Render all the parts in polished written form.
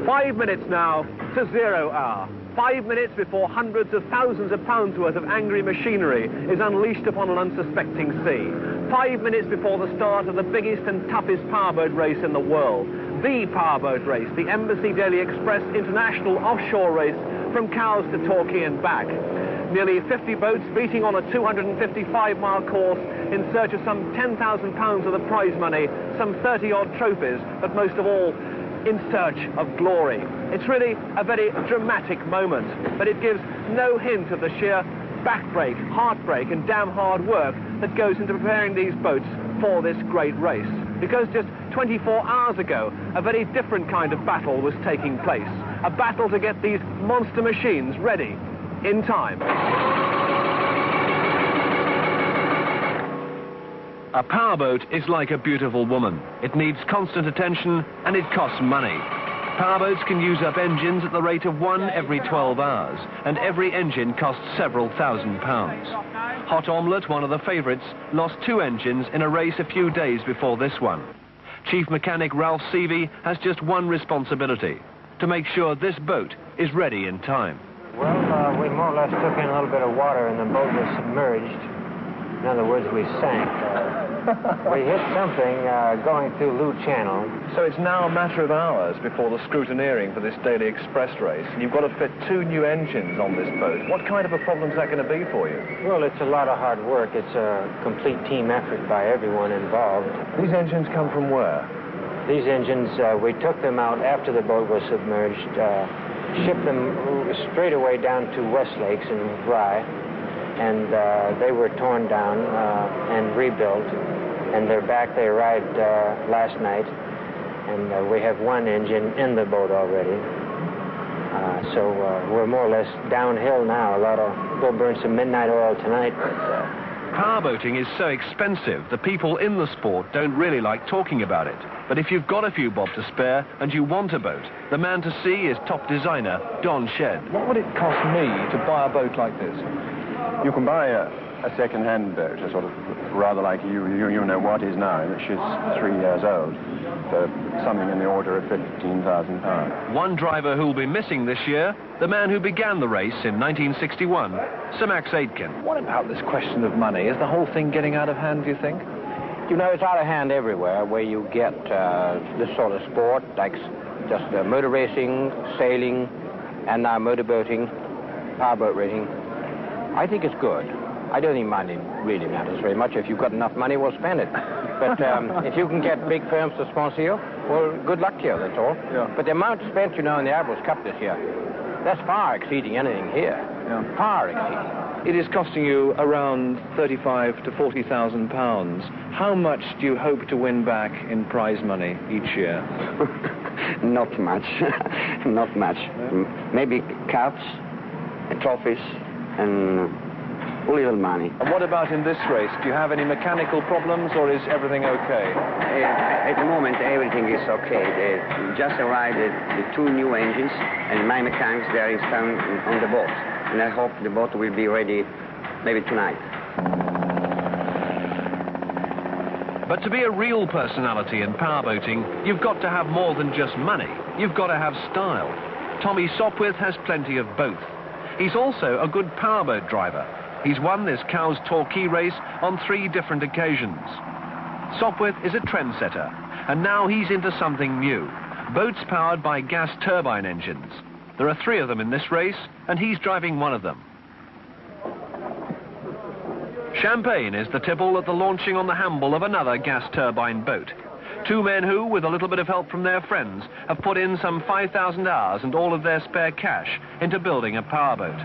5 minutes now to 0 hour. 5 minutes before hundreds of thousands of pounds worth of angry machinery is unleashed upon an unsuspecting sea. 5 minutes before the start of the biggest and toughest powerboat race in the world. The powerboat race, the Embassy Daily Express International Offshore Race from Cowes to Torquay and back. Nearly 50 boats beating on a 255-mile course in search of some £10,000 of the prize money, some 30-odd trophies, but most of all, in search of glory. It's really a very dramatic moment, but it gives no hint of the sheer backbreak, heartbreak and damn hard work that goes into preparing these boats for this great race. Because just 24 hours ago, a very different kind of battle was taking place. A battle to get these monster machines ready in time. A powerboat is like a beautiful woman. It needs constant attention and it costs money. Powerboats can use up engines at the rate of 1 every 12 hours, and every engine costs several £1,000s. Hot Omelette, one of the favourites, lost 2 engines in a race a few days before this one. Chief Mechanic Ralph Seavey has just one responsibility: to make sure this boat is ready in time. Well, we more or less took in a little bit of water and the boat was submerged. In other words, we sank. We hit something going through Loo Channel. So it's now a matter of hours before the scrutineering for this Daily Express race, and you've got to fit 2 new engines on this boat. What kind of a problem is that going to be for you? Well, it's a lot of hard work. It's a complete team effort by everyone involved. These engines come from where? These engines, we took them out after the boat was submerged, shipped them straight away down to Westlakes in Rye, and they were torn down and rebuilt, and they're back. They arrived last night, and we have 1 engine in the boat already. So we're more or less downhill now. We'll burn some midnight oil tonight. Powerboating is so expensive, the people in the sport don't really like talking about it. But if you've got a few bob to spare and you want a boat, the man to see is top designer Don Shedd. What would it cost me to buy a boat like this? You can buy a second-hand boat, a sort of rather like you know what is now, which is 3 years old, for something in the order of £15,000. One driver who'll be missing this year, the man who began the race in 1961, Sir Max Aitken. What about this question of money? Is the whole thing getting out of hand, do you think? You know, it's out of hand everywhere where you get this sort of sport, like just motor racing, sailing, and now motorboating, powerboat racing. I think it's good. I don't think money really matters very much. If you've got enough money, we'll spend it. But if you can get big firms to sponsor you, well, good luck to you, that's all. Yeah. But the amount spent, you know, in the Admiral's Cup this year, that's far exceeding anything here. Yeah. Far exceeding. It is costing you around £35,000 to £40,000. How much do you hope to win back in prize money each year? Not much. Not much. Maybe cups, trophies, and little money. And what about in this race? Do you have any mechanical problems, or is everything okay? At the moment, everything is okay. They just arrived the 2 new engines, and my mechanics there is found on the boat. And I hope the boat will be ready maybe tonight. But to be a real personality in powerboating, you've got to have more than just money. You've got to have style. Tommy Sopwith has plenty of both. He's also a good powerboat driver. He's won this Cowes Torquay race on 3 different occasions. Sopwith is a trendsetter, and now he's into something new. Boats powered by gas turbine engines. There are 3 of them in this race, and he's driving one of them. Champagne is the tipple at the launching on the Hamble of another gas turbine boat. 2 men who, with a little bit of help from their friends, have put in some 5,000 hours and all of their spare cash into building a powerboat.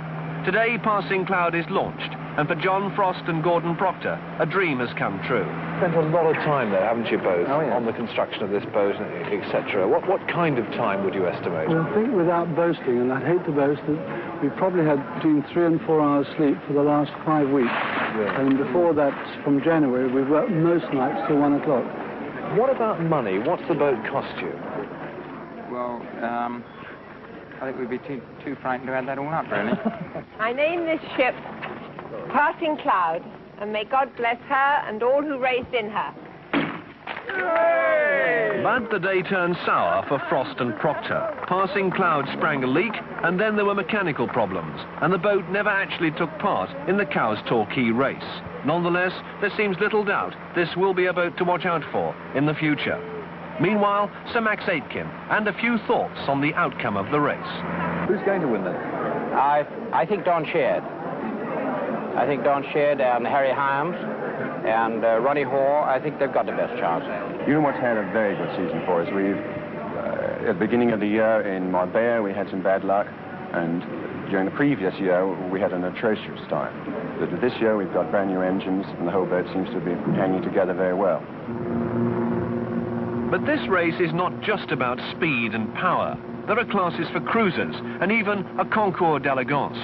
Today, Passing Cloud is launched, and for John Frost and Gordon Proctor, a dream has come true. Spent a lot of time there, haven't you both, on the construction of this boat, etc. What kind of time would you estimate? Well, I think without boasting, and I'd hate to boast, that we've probably had between 3 and 4 hours sleep for the last 5 weeks. Yeah. And before that, from January, we've worked most nights till 1 o'clock. What about money? What's the boat cost you? Well, I think we'd be too frightened to add that all up, really. I name this ship Passing Cloud, and may God bless her and all who raced in her. But the day turned sour for Frost and Proctor. Passing clouds sprang a leak, and then there were mechanical problems, and the boat never actually took part in the Cowes Torquay race. Nonetheless, there seems little doubt this will be a boat to watch out for in the future. Meanwhile, Sir Max Aitken, and a few thoughts on the outcome of the race. Who's going to win then? I think Don Shared. I think Don Shared and Harry Hyams and Ronnie Hoare, I think they've got the best chance. Unimog's had a very good season for us. We've, at the beginning of the year in Marbella, we had some bad luck, and during the previous year, we had an atrocious time. But this year, we've got brand new engines, and the whole boat seems to be hanging together very well. But this race is not just about speed and power. There are classes for cruisers, and even a concours d'elegance.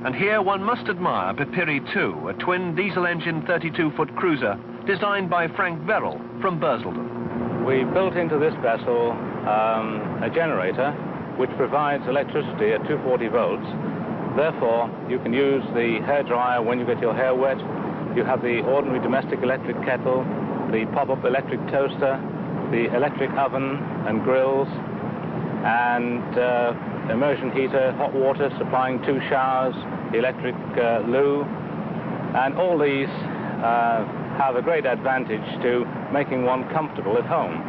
And here one must admire Pipiri 2, a twin diesel-engine 32-foot cruiser designed by Frank Verrill from Bursledon. We built into this vessel a generator which provides electricity at 240 volts. Therefore, you can use the hairdryer when you get your hair wet. You have the ordinary domestic electric kettle, the pop-up electric toaster, the electric oven and grills, and immersion heater, hot water supplying 2 showers, electric loo, and all these have a great advantage to making one comfortable at home,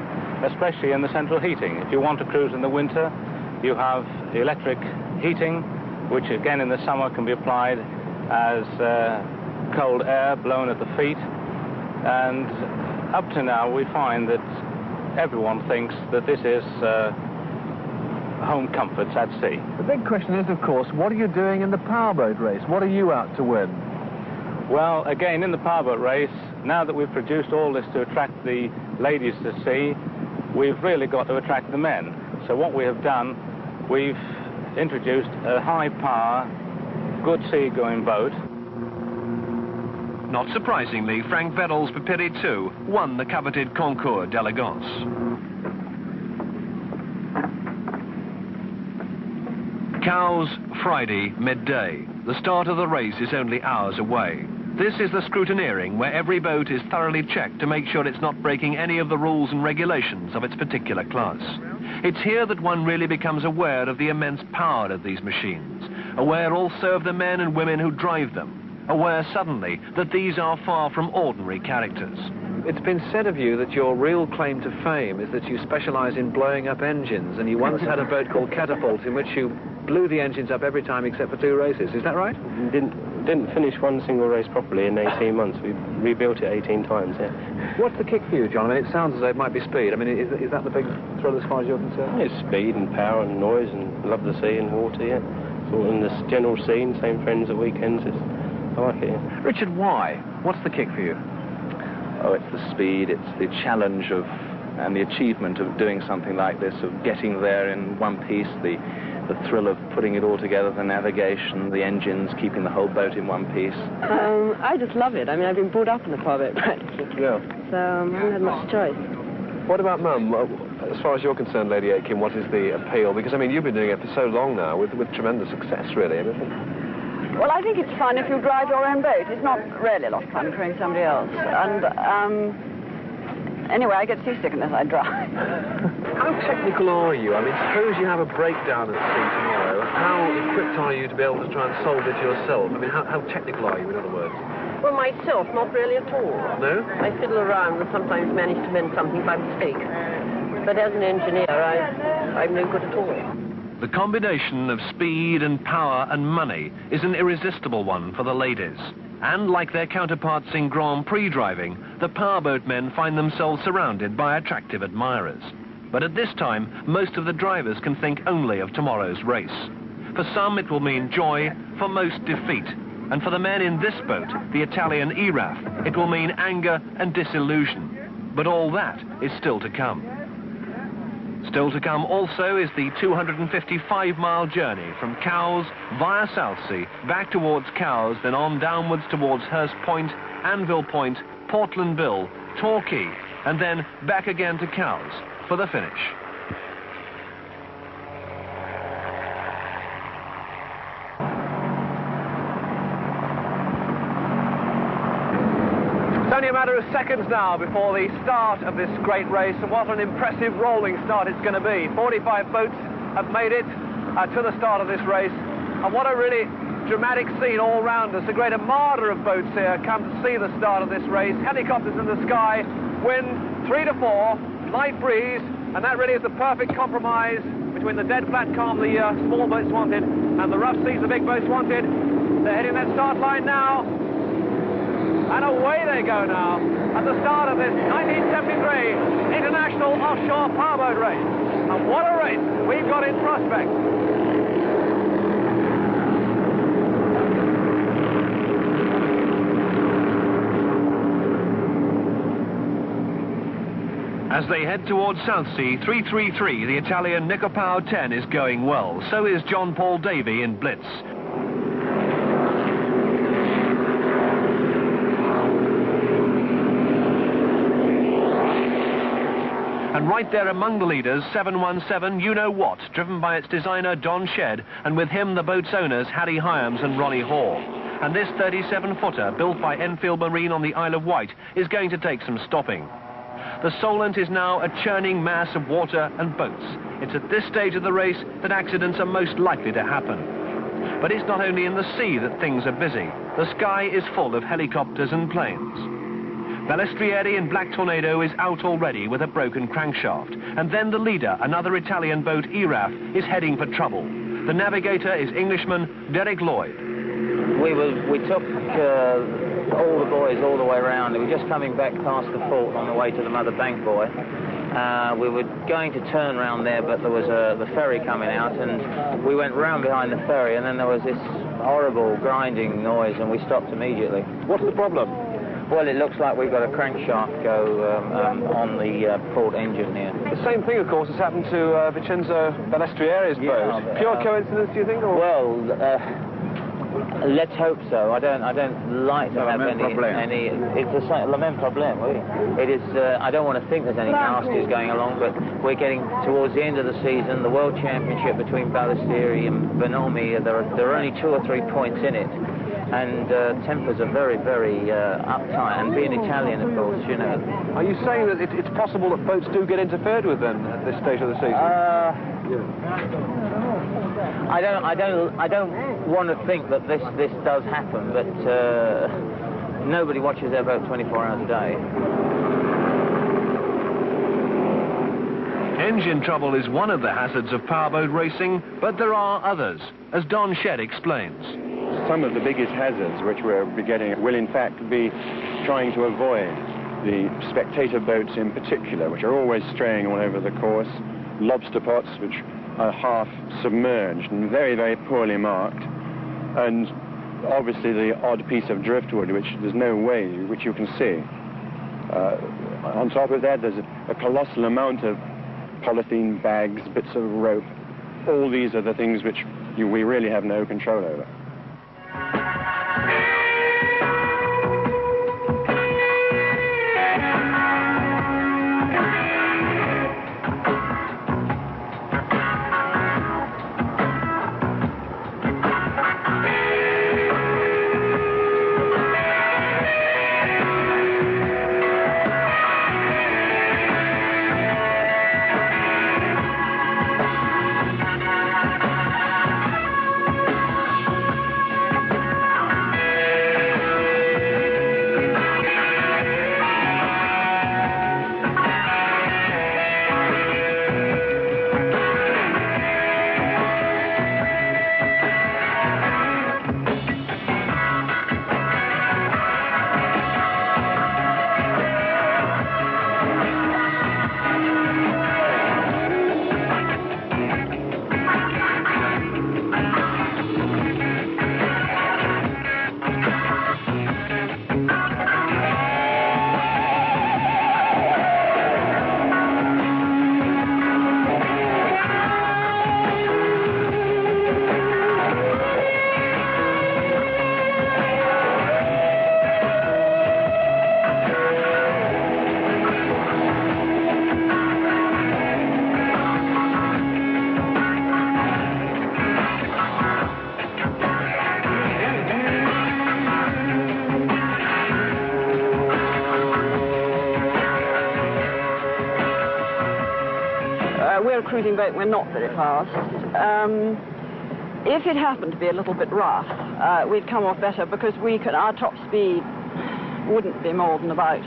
especially in the central heating. If you want to cruise in the winter, you have electric heating, which again in the summer can be applied as cold air blown at the feet. And up to now we find that everyone thinks that this is home comforts at sea. The big question is, of course, what are you doing in the powerboat race? What are you out to win? Well, again, in the powerboat race, now that we've produced all this to attract the ladies to sea, we've really got to attract the men. So what we have done, we've introduced a high-power, good sea-going boat. Not surprisingly, Frank Verrill's Pipiri 2 won the coveted concours d'elegance. Cowes, Friday, midday. The start of the race is only hours away. This is the scrutineering, where every boat is thoroughly checked to make sure it's not breaking any of the rules and regulations of its particular class. It's here that one really becomes aware of the immense power of these machines, aware also of the men and women who drive them, aware suddenly that these are far from ordinary characters. It's been said of you that your real claim to fame is that you specialize in blowing up engines, and you once had a boat called Catapult in which you blew the engines up every time except for 2 races. Is that right? Didn't finish one single race properly in 18 months. We rebuilt it 18 times, yeah. What's the kick for you, John? I mean, it sounds as though it might be speed. I mean, is that the big thrill as far as you're concerned? It's speed and power and noise and love the sea and water, yeah. Sort of in this general scene, same friends at weekends. I like it, yeah. Richard, why? What's the kick for you? Oh, it's the speed, it's the challenge of and the achievement of doing something like this, of getting there in one piece, the thrill of putting it all together, the navigation, the engines, keeping the whole boat in one piece. I just love it. I mean, I've been brought up in the powerboat practically. Yeah. So I haven't had much choice. What about Mum? As far as you're concerned, Lady Aitken, what is the appeal? Because, I mean, you've been doing it for so long now, with tremendous success, really. Well, I think it's fun if you drive your own boat. It's not really a lot of fun crewing somebody else. And anyway, I get seasick unless I drive. How technical are you? I mean, suppose you have a breakdown at sea tomorrow. How equipped are you to be able to try and solve it yourself? I mean, how technical are you, in other words? Well, myself, not really at all. No? I fiddle around and sometimes manage to mend something by mistake. But as an engineer, I'm no good at all. The combination of speed and power and money is an irresistible one for the ladies. And like their counterparts in Grand Prix driving, the powerboat men find themselves surrounded by attractive admirers. But at this time, most of the drivers can think only of tomorrow's race. For some, it will mean joy, for most, defeat. And for the men in this boat, the Italian ERAF, it will mean anger and disillusion. But all that is still to come. Still to come also is the 255-mile journey from Cowes via Southsea, back towards Cowes, then on downwards towards Hurst Point, Anvil Point, Portland Bill, Torquay, and then back again to Cowes for the finish. only a matter of seconds now before the start of this great race, and what an impressive rolling start it's going to be. 45 boats have made it to the start of this race, and what a really dramatic scene all round us. A great armada of boats here come to see the start of this race. Helicopters in the sky, wind 3 to 4, light breeze, and that really is the perfect compromise between the dead flat calm the small boats wanted and the rough seas the big boats wanted. They're hitting that start line now, and away they go now at the start of this 1973 International Offshore Powerboat Race. And what a race we've got in prospect. As they head towards Southsea, 333, the Italian Nicopao 10 is going well. So is John Paul Davy in Blitz. And right there among the leaders, 717 You Know What, driven by its designer Don Shedd, and with him the boat's owners Harry Hyams and Ronnie Hall. And this 37-footer, built by Enfield Marine on the Isle of Wight, is going to take some stopping. The Solent is now a churning mass of water and boats. It's at this stage of the race that accidents are most likely to happen. But it's not only in the sea that things are busy. The sky is full of helicopters and planes. Balestrieri in Black Tornado is out already with a broken crankshaft. And then the leader, another Italian boat, Iraf, is heading for trouble. The navigator is Englishman Derek Lloyd. We took all the boys all the way around. We were just coming back past the fort on the way to the Mother Bank Buoy. We were going to turn round there, but there was the ferry coming out, and we went round behind the ferry, and then there was this horrible grinding noise, and we stopped immediately. What's the problem? Well, it looks like we've got a crankshaft go on the port engine here. The same thing, of course, has happened to Vincenzo Balestrieri's boat. Pure coincidence, do you think? Or? Well, let's hope so. I don't like to have any. It's le même problème. Oui. It is. I don't want to think there's any nasties going along, but we're getting towards the end of the season. The World Championship between Balestrieri and Bonomi. There are only 2 or 3 points in it, and tempers are very, very uptight. And being Italian, of course, you know. Are you saying that it's possible that boats do get interfered with then at this stage of the season? I don't want to think that this does happen, but nobody watches their boat 24 hours a day. Engine trouble is one of the hazards of powerboat racing, but there are others, as Don Shedd explains. Some of the biggest hazards which we're getting will in fact be trying to avoid the spectator boats in particular, which are always straying all over the course, lobster pots which are half submerged and very, very poorly marked, and obviously the odd piece of driftwood which there's no way which you can see. On top of that, there's a colossal amount of polythene bags, bits of rope. All these are the things which we really have no control over. a cruising boat, we're not very fast. If it happened to be a little bit rough, we'd come off better because our top speed wouldn't be more than about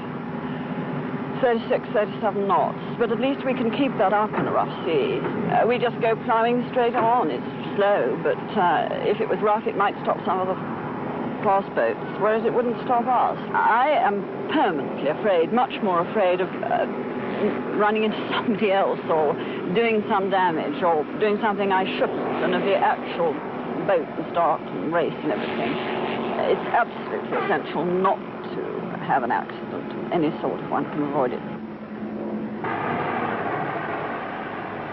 36, 37 knots, but at least we can keep that up in a rough sea. We just go plowing straight on. It's slow, but if it was rough, it might stop some of the fast boats, whereas it wouldn't stop us. I am permanently afraid, much more afraid of running into somebody else or doing some damage or doing something I shouldn't than of the actual boat and start and race and everything. It's absolutely essential not to have an accident, any sort if one can avoid it.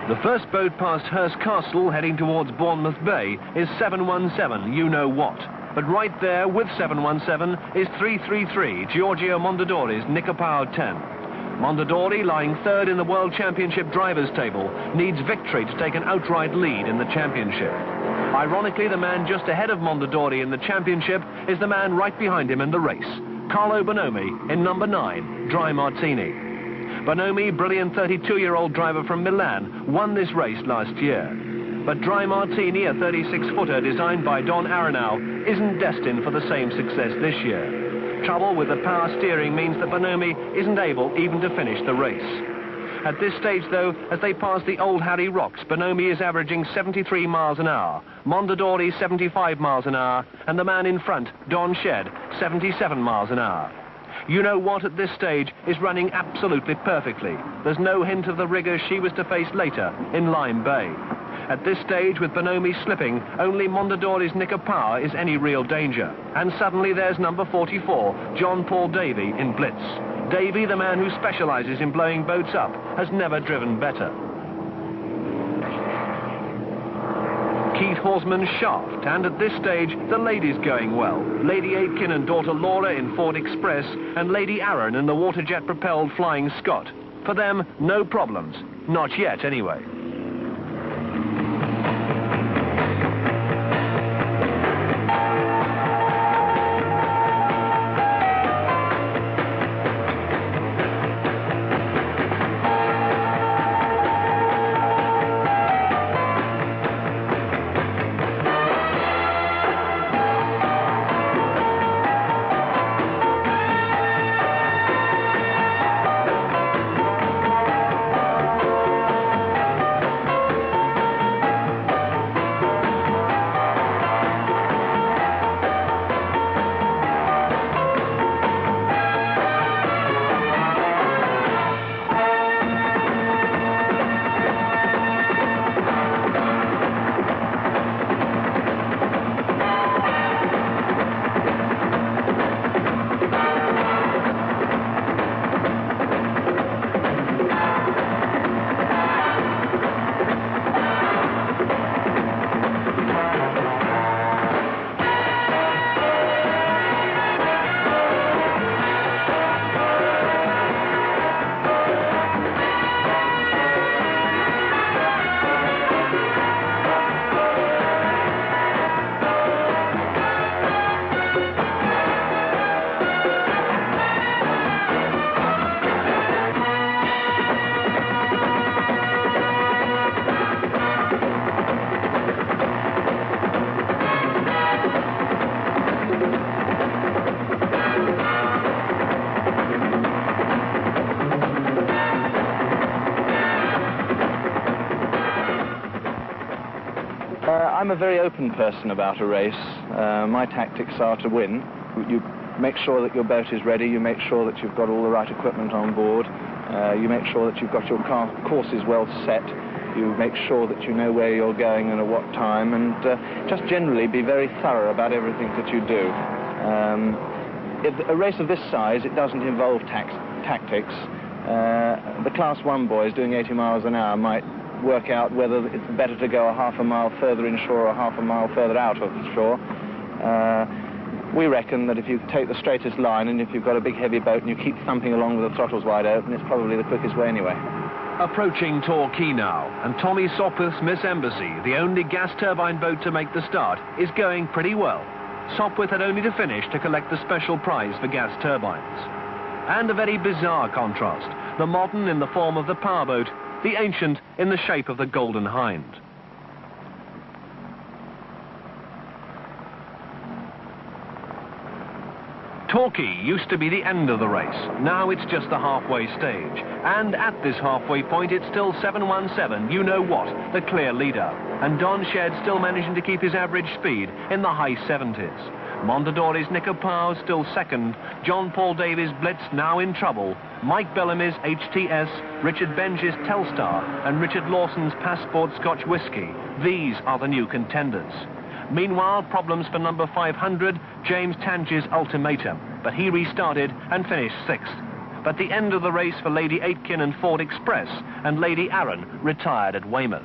The first boat past Hurst Castle heading towards Bournemouth Bay is 717, you know what. But right there with 717 is 333, Giorgio Mondadori's Nicopower 10. Mondadori, lying third in the World Championship drivers' table, needs victory to take an outright lead in the championship. Ironically, the man just ahead of Mondadori in the championship is the man right behind him in the race, Carlo Bonomi in number 9, Dry Martini. Bonomi, brilliant 32-year-old driver from Milan, won this race last year. But Dry Martini, a 36-footer designed by Don Arenau, isn't destined for the same success this year. Trouble with the power steering means that Bonomi isn't able even to finish the race. At this stage, though, as they pass the Old Harry Rocks, Bonomi is averaging 73 miles an hour, Mondadori 75 miles an hour, and the man in front, Don Shed, 77 miles an hour. You know what at this stage is running absolutely perfectly. There's no hint of the rigours she was to face later in Lyme Bay. At this stage, with Bonomi slipping, only Mondadori's Nicopower is any real danger. And suddenly there's number 44, John Paul Davy in Blitz. Davy, the man who specialises in blowing boats up, has never driven better. Keith Horsman's Shaft, and at this stage, the ladies going well. Lady Aitken and daughter Laura in Ford Express, and Lady Arran in the waterjet-propelled Flying Scot. For them, no problems. Not yet, anyway. I'm a very open person about a race. My tactics are to win. You make sure that your boat is ready, you make sure that you've got all the right equipment on board, you make sure that you've got your courses well set, you make sure that you know where you're going and at what time, and just generally be very thorough about everything that you do. If a race of this size, it doesn't involve tactics. The Class 1 boys doing 80 miles an hour might work out whether it's better to go a half a mile further inshore or half a mile further out of the shore. We reckon that if you take the straightest line and if you've got a big heavy boat and you keep thumping along with the throttles wide open, it's probably the quickest way anyway. Approaching Torquay now, and Tommy Sopwith's Miss Embassy, the only gas turbine boat to make the start, is going pretty well. Sopwith had only to finish to collect the special prize for gas turbines. And a very bizarre contrast, the modern in the form of the powerboat the ancient in the shape of the Golden Hind. Torquay used to be the end of the race. Now it's just the halfway stage. And at this halfway point, it's still 7:17, you know what, the clear leader. And Don Shed still managing to keep his average speed in the high 70s. Mondadori's Nico Powell still second. John Paul Davies' Blitz now in trouble. Mike Bellamy's HTS, Richard Benge's Telstar, and Richard Lawson's Passport Scotch Whisky. These are the new contenders. Meanwhile, problems for number 500, James Tange's Ultimatum, but he restarted and finished 6th. But the end of the race for Lady Aitken and Ford Express, and Lady Arran retired at Weymouth.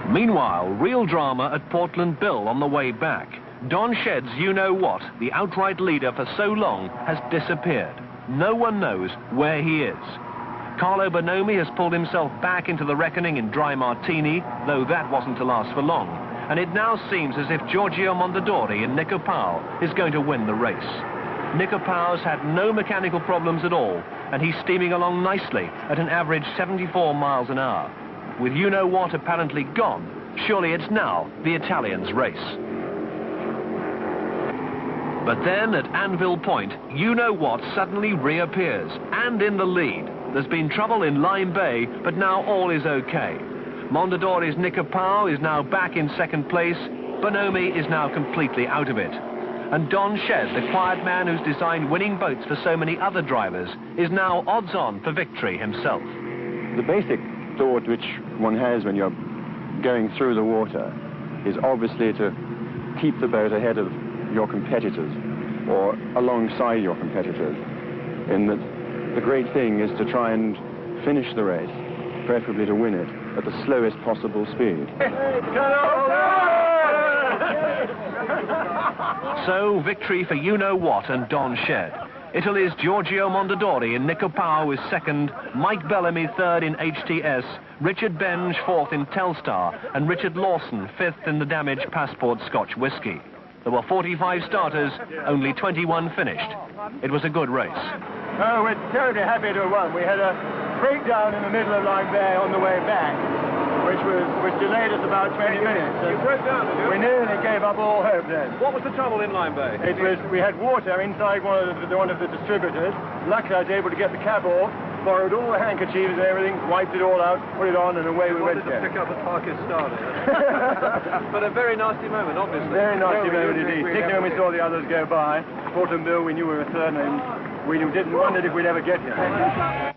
Meanwhile, real drama at Portland Bill on the way back. Don Shed's You Know What, the outright leader for so long, has disappeared. No one knows where he is. Carlo Bonomi has pulled himself back into the reckoning in Dry Martini, though that wasn't to last for long. And it now seems as if Giorgio Mondadori in Nico Powell is going to win the race. Nico Powell's had no mechanical problems at all, and he's steaming along nicely at an average 74 miles an hour. With You Know What apparently gone, surely it's now the Italian's race. But then at Anvil Point, You Know What suddenly reappears, and in the lead. There's been trouble in Lime Bay, but now all is okay. Mondadori's Nico Powell is now back in second place. Bonomi is now completely out of it. And Don Shed, the quiet man who's designed winning boats for so many other drivers, is now odds-on for victory himself. The basic thought which one has when you're going through the water is obviously to keep the boat ahead of your competitors or alongside your competitors. In that the great thing is to try and finish the race, preferably to win it, at the slowest possible speed. So, victory for You Know What and Don Shed. Italy's Giorgio Mondadori in Nico Powell is second, Mike Bellamy third in HTS, Richard Benge fourth in Telstar, and Richard Lawson fifth in the damaged Passport Scotch Whisky. There were 45 starters, only 21 finished. It was a good race. Oh, we're terribly happy to have won. We had a breakdown in the middle of Lime Bay on the way back, which delayed us about 20 minutes. You broke down, did you? We nearly gave up all hope then. What was the trouble in Lime Bay? We had water inside one of the distributors. Luckily, I was able to get the cab off, borrowed all the handkerchiefs and everything, wiped it all out, put it on, and away we went again. To pick up at Pakistan. But a very nasty moment, obviously. Very nasty moment indeed. Particularly when we saw the others go by. Portland Bill, we knew we were third, and we wondered if we'd ever get here.